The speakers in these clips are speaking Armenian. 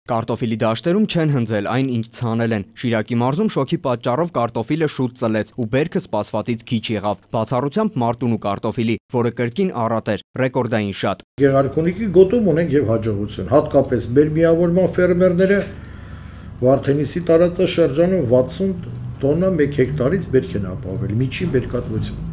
Կարտոֆիլի դաշտերում չեն հնձել այն, ինչ ցանել են։ Շիրակի մարզում շոկի պատճառով կարտոֆիլը շուտ ծլեց ու բերքը սպասվածից քիչ եղավ։ Բացառությամբ Մարտունու կարտոֆիլի, որը կրկին առատ էր, ռեկորդային շատ։ Գեղարքունիքի գոտում ունենք եւ հաջողություն, հատկապես մեր միավորման ֆերմերները Վարդենիսի տարածաշրջանում 60 տոննա 1 հեկտարից բերք են ապահովել, միջին բերքատվություն։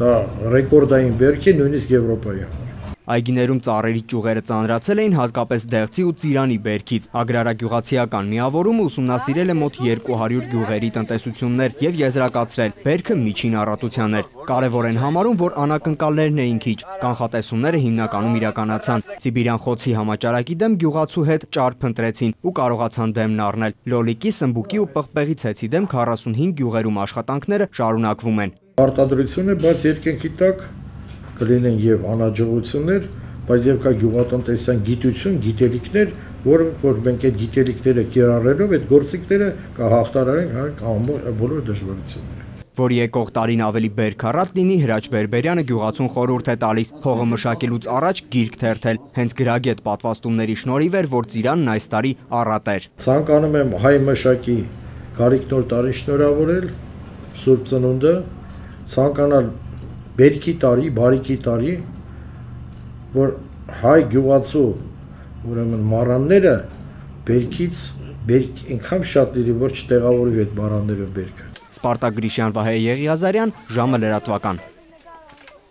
Դա ռեկորդային բերք է նույնիսկ Եվրոպայի համար։ Այգիներում ծառերի ճյուղերը ծանրացել էին հատկապես դեղցի ու ծիրանի բերքից։ Ագրարագյուղացիական միավորումը ուսումնասիրել է մոտ 200 գյուղերի տնտեսություններ եւ եզրակացրել բերքը միջին առատության էր։ Կարևոր են համարում, որ անակնկալներն էին քիչ, կանխատեսումները հիմնականում իրականացան։ Սիբիրյան խոցի համաճարակի դեմ գյուղացու հետ ճար փնտրեցին ու կարողացան դեմն առնել։ Լոլիկի, սմբուկի ու պղպեղի ցեցի դեմ 45 գյուղերում աշխատանքները շարունակվում են։ Արտադրությունը բաց երկնքի տակ կլինեն եւ անհաջողություններ, բայց եւ կա գյուղատնտեսական գիտություն, գիտելիքներ, որ մենք այդ գիտելիքները կիրառելով այդ գործիքները կհաղթահարենք բոլոր դժվարությունները։ Որ եկող տարին ավելի բերքառատ լինի, Հրաչ Բերբերյանը գյուղացուն խորհուրդ է տալիս հողը մշակելուց առաջ գիրք թերթել։ Հենց գրագետ պատվաստումների շնորհիվ էր, որ ծիրանն այս տարի առատ էր։ Ցանկանում եմ հայ մշակի գարիք նոր տարին շնորհավորել, Սուրբ Ծնունդը, ցանկանալ բերքի տարի, բարիքի տարի, որ հայ գյուղացու ուրեմն մառանները բերքից այնքան շատ լինի, որ չտեղավորվի այդ մառաններով բերքը։ Սպարտակ Գրիշյան, Վահե Եղիազարյան, ժամը լրատվական։